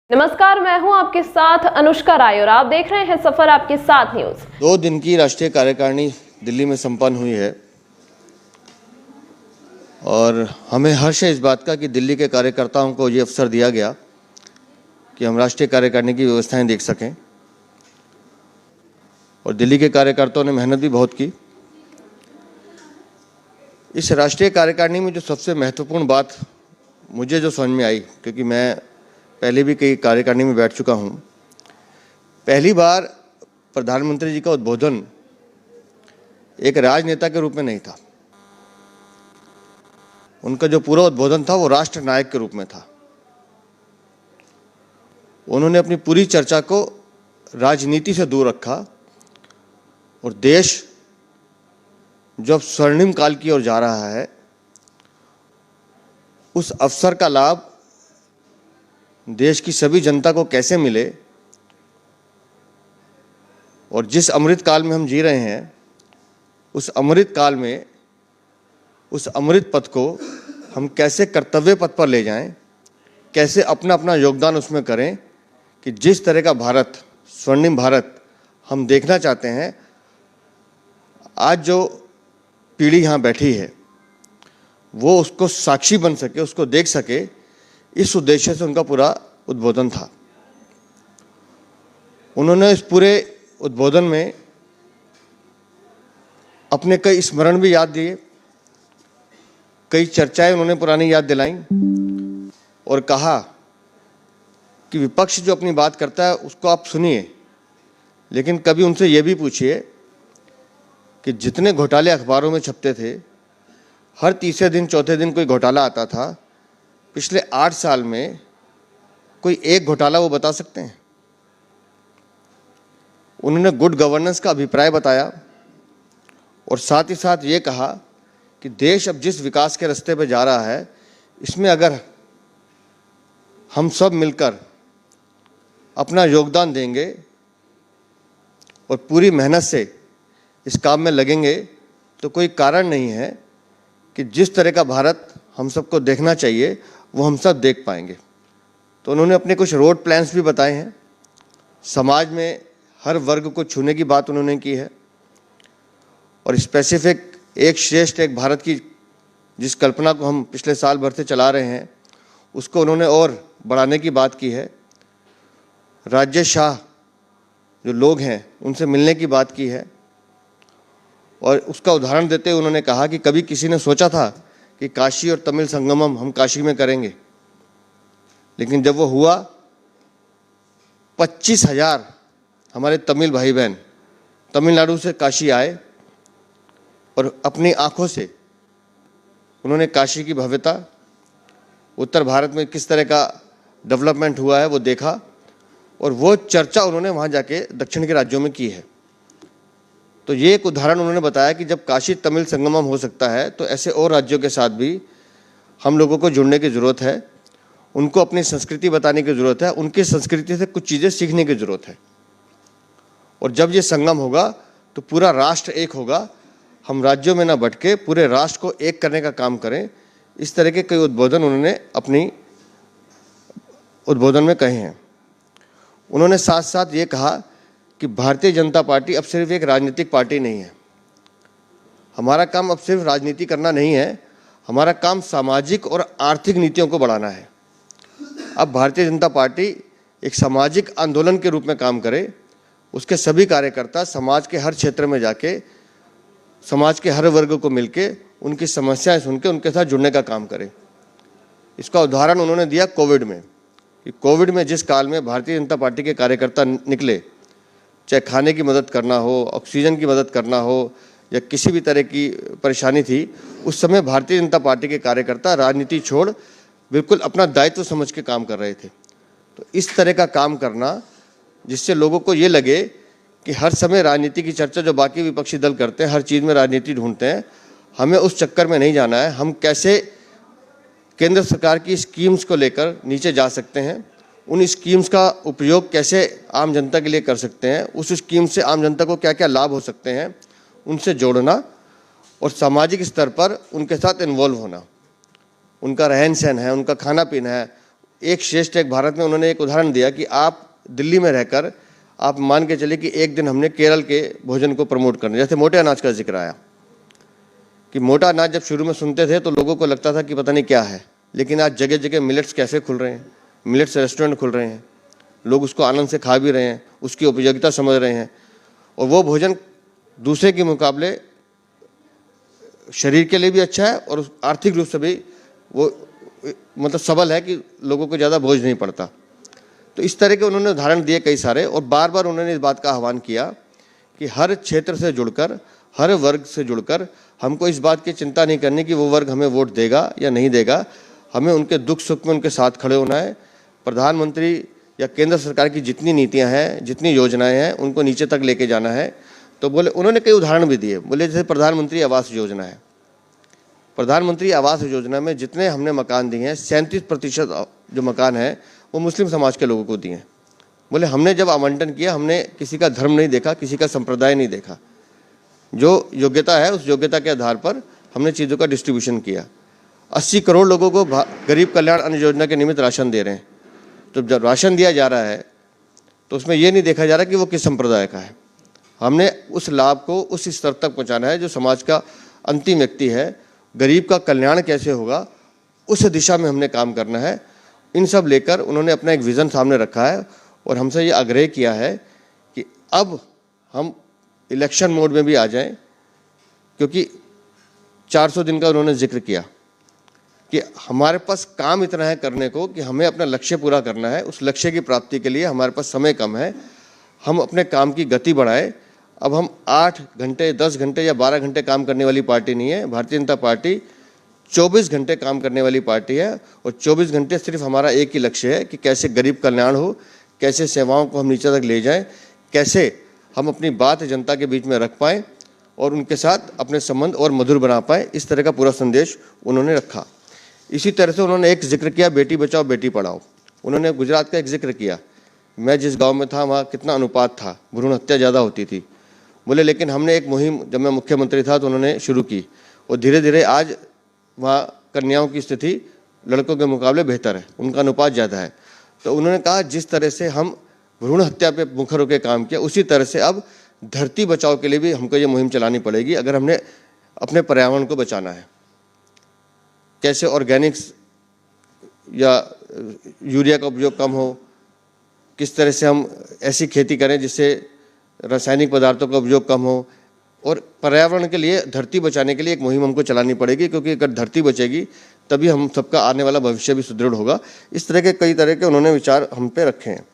नमस्कार, मैं हूं आपके साथ अनुष्का राय और आप देख रहे हैं सफर आपके साथ न्यूज। 2 दिन की राष्ट्रीय कार्यकारिणी दिल्ली में संपन्न हुई है और हमें हर्ष है इस बात का कि दिल्ली के कार्यकर्ताओं को ये अवसर दिया गया कि हम राष्ट्रीय कार्यकारिणी की व्यवस्थाएं देख सकें। और दिल्ली के कार्यकर्ताओं ने मेहनत भी बहुत की। इस राष्ट्रीय कार्यकारिणी में जो सबसे महत्वपूर्ण बात मुझे जो समझ में आई, क्योंकि मैं पहले भी कई कार्यकारिणी में बैठ चुका हूँ, पहली बार प्रधानमंत्री जी का उद्बोधन एक राजनेता के रूप में नहीं था। उनका जो पूरा उद्बोधन था वो राष्ट्र नायक के रूप में था। उन्होंने अपनी पूरी चर्चा को राजनीति से दूर रखा और देश जो अब स्वर्णिम काल की ओर जा रहा है, उस अवसर का लाभ देश की सभी जनता को कैसे मिले और जिस अमृत काल में हम जी रहे हैं, उस अमृत काल में उस अमृत पथ को हम कैसे कर्तव्य पथ पर ले जाएं, कैसे अपना अपना योगदान उसमें करें कि जिस तरह का भारत, स्वर्णिम भारत हम देखना चाहते हैं, आज जो पीढ़ी यहाँ बैठी है वो उसको साक्षी बन सके, उसको देख सके, इस उद्देश्य से उनका पूरा उद्बोधन था। उन्होंने इस पूरे उद्बोधन में अपने कई स्मरण भी याद दिए, कई चर्चाएं उन्होंने पुरानी याद दिलाईं और कहा कि विपक्ष जो अपनी बात करता है उसको आप सुनिए, लेकिन कभी उनसे ये भी पूछिए कि जितने घोटाले अखबारों में छपते थे, हर तीसरे दिन चौथे दिन कोई घोटाला आता था, पिछले 8 साल में कोई एक घोटाला वो बता सकते हैं? उन्होंने गुड गवर्नेंस का अभिप्राय बताया और साथ ही साथ ये कहा कि देश अब जिस विकास के रास्ते पर जा रहा है, इसमें अगर हम सब मिलकर अपना योगदान देंगे और पूरी मेहनत से इस काम में लगेंगे तो कोई कारण नहीं है कि जिस तरह का भारत हम सबको देखना चाहिए वो हम सब देख पाएंगे। तो उन्होंने अपने कुछ रोड प्लान्स भी बताए हैं। समाज में हर वर्ग को छूने की बात उन्होंने की है और स्पेसिफिक एक श्रेष्ठ एक भारत की जिस कल्पना को हम पिछले साल भर से चला रहे हैं, उसको उन्होंने और बढ़ाने की बात की है। राज्यशाह जो लोग हैं उनसे मिलने की बात की है और उसका उदाहरण देते हुए उन्होंने कहा कि कभी किसी ने सोचा था कि काशी और तमिल संगमम हम काशी में करेंगे, लेकिन जब वो हुआ 25,000 हमारे तमिल भाई बहन तमिलनाडु से काशी आए और अपनी आंखों से उन्होंने काशी की भव्यता, उत्तर भारत में किस तरह का डेवलपमेंट हुआ है वो देखा और वो चर्चा उन्होंने वहाँ जाके दक्षिण के राज्यों में की है। तो ये एक उदाहरण उन्होंने बताया कि जब काशी तमिल संगमम हो सकता है तो ऐसे और राज्यों के साथ भी हम लोगों को जुड़ने की ज़रूरत है, उनको अपनी संस्कृति बताने की ज़रूरत है, उनकी संस्कृति से कुछ चीज़ें सीखने की ज़रूरत है। और जब ये संगम होगा तो पूरा राष्ट्र एक होगा, हम राज्यों में ना भटके, पूरे राष्ट्र को एक करने का काम करें। इस तरह के कई उद्बोधन उन्होंने अपनी उद्बोधन में कहे हैं। उन्होंने साथ साथ ये कहा कि भारतीय जनता पार्टी अब सिर्फ एक राजनीतिक पार्टी नहीं है। हमारा काम अब सिर्फ राजनीति करना नहीं है, हमारा काम सामाजिक और आर्थिक नीतियों को बढ़ाना है। अब भारतीय जनता पार्टी एक सामाजिक आंदोलन के रूप में काम करे, उसके सभी कार्यकर्ता समाज के हर क्षेत्र में जाके समाज के हर वर्ग को मिलके उनकी समस्याएं सुन के उनके साथ जुड़ने का काम करें। इसका उदाहरण उन्होंने दिया कोविड में, कि कोविड में जिस काल में भारतीय जनता पार्टी के कार्यकर्ता निकले, चाहे खाने की मदद करना हो, ऑक्सीजन की मदद करना हो या किसी भी तरह की परेशानी थी, उस समय भारतीय जनता पार्टी के कार्यकर्ता राजनीति छोड़ बिल्कुल अपना दायित्व समझ के काम कर रहे थे। तो इस तरह का काम करना जिससे लोगों को ये लगे कि हर समय राजनीति की चर्चा जो बाकी विपक्षी दल करते हैं, हर चीज़ में राजनीति ढूंढते हैं, हमें उस चक्कर में नहीं जाना है। हम कैसे केंद्र सरकार की स्कीम्स को लेकर नीचे जा सकते हैं, उन स्कीम्स का उपयोग कैसे आम जनता के लिए कर सकते हैं, उस स्कीम से आम जनता को क्या क्या लाभ हो सकते हैं, उनसे जोड़ना और सामाजिक स्तर पर उनके साथ इन्वॉल्व होना। उनका रहन सहन है, उनका खाना पीना है, एक श्रेष्ठ एक भारत में उन्होंने एक उदाहरण दिया कि आप दिल्ली में रहकर आप मान के चले कि एक दिन हमने केरल के भोजन को प्रमोट करना, जैसे मोटे अनाज का जिक्र आया कि मोटा अनाज जब शुरू में सुनते थे तो लोगों को लगता था कि पता नहीं क्या है, लेकिन आज जगह जगह मिलेट्स कैफ़े खुल रहे हैं, मिलेट्स रेस्टोरेंट खुल रहे हैं, लोग उसको आनंद से खा भी रहे हैं, उसकी उपयोगिता समझ रहे हैं, और वो भोजन दूसरे के मुकाबले शरीर के लिए भी अच्छा है और आर्थिक रूप से भी वो मतलब सबल है कि लोगों को ज़्यादा बोझ नहीं पड़ता। तो इस तरह के उन्होंने उदाहरण दिए कई सारे, और बार बार उन्होंने इस बात का आह्वान किया कि हर क्षेत्र से जुड़कर, हर वर्ग से जुड़कर हमको इस बात की चिंता नहीं करनी कि वो वर्ग हमें वोट देगा या नहीं देगा, हमें उनके दुख सुख में उनके साथ खड़े होना है। प्रधानमंत्री या केंद्र सरकार की जितनी नीतियां हैं, जितनी योजनाएं हैं, उनको नीचे तक लेके जाना है। तो बोले, उन्होंने कई उदाहरण भी दिए, बोले जैसे प्रधानमंत्री आवास योजना है, प्रधानमंत्री आवास योजना में जितने हमने मकान दिए हैं 37% जो मकान है वो मुस्लिम समाज के लोगों को दिए हैं। बोले हमने जब आवंटन किया हमने किसी का धर्म नहीं देखा, किसी का संप्रदाय नहीं देखा, जो योग्यता है उस योग्यता के आधार पर हमने चीज़ों का डिस्ट्रीब्यूशन किया। 80 करोड़ लोगों को गरीब कल्याण अन्न योजना के निमित्त राशन दे रहे हैं। तो जब राशन दिया जा रहा है तो उसमें ये नहीं देखा जा रहा कि वो किस संप्रदाय का है, हमने उस लाभ को उस स्तर तक पहुँचाना है जो समाज का अंतिम व्यक्ति है, गरीब का कल्याण कैसे होगा उस दिशा में हमने काम करना है। इन सब लेकर उन्होंने अपना एक विज़न सामने रखा है और हमसे ये आग्रह किया है कि अब हम इलेक्शन मोड में भी आ जाएं, क्योंकि 400 दिन का उन्होंने जिक्र किया कि हमारे पास काम इतना है करने को कि हमें अपना लक्ष्य पूरा करना है। उस लक्ष्य की प्राप्ति के लिए हमारे पास समय कम है, हम अपने काम की गति बढ़ाएं। अब हम 8 घंटे 10 घंटे या 12 घंटे काम करने वाली पार्टी नहीं है। भारतीय जनता पार्टी 24 घंटे काम करने वाली पार्टी है और 24 घंटे सिर्फ हमारा एक ही लक्ष्य है कि कैसे गरीब कल्याण हो, कैसे सेवाओं को हम नीचे तक ले जाएं, कैसे हम अपनी बात जनता के बीच में रख पाएं और उनके साथ अपने संबंध और मधुर बना पाएं। इस तरह का पूरा संदेश उन्होंने रखा। इसी तरह से उन्होंने एक जिक्र किया बेटी बचाओ बेटी पढ़ाओ। उन्होंने गुजरात का एक जिक्र किया, मैं जिस गाँव में था वहाँ कितना अनुपात था, भ्रूण हत्या ज़्यादा होती थी। बोले लेकिन हमने एक मुहिम जब मैं मुख्यमंत्री था तो उन्होंने शुरू की और धीरे धीरे आज वहाँ कन्याओं की स्थिति लड़कों के मुकाबले बेहतर है, उनका अनुपात ज़्यादा है। तो उन्होंने कहा जिस तरह से हम भ्रूण हत्या पे मुखर होकर काम किया, उसी तरह से अब धरती बचाओ के लिए भी हमको ये मुहिम चलानी पड़ेगी अगर हमने अपने पर्यावरण को बचाना है। कैसे ऑर्गेनिक्स या यूरिया का उपयोग कम हो, किस तरह से हम ऐसी खेती करें जिससे रासायनिक पदार्थों का उपयोग कम हो, और पर्यावरण के लिए धरती बचाने के लिए एक मुहिम हमको चलानी पड़ेगी, क्योंकि अगर धरती बचेगी तभी हम सबका आने वाला भविष्य भी सुदृढ़ होगा। इस तरह के कई तरह के उन्होंने विचार हम पे रखे हैं।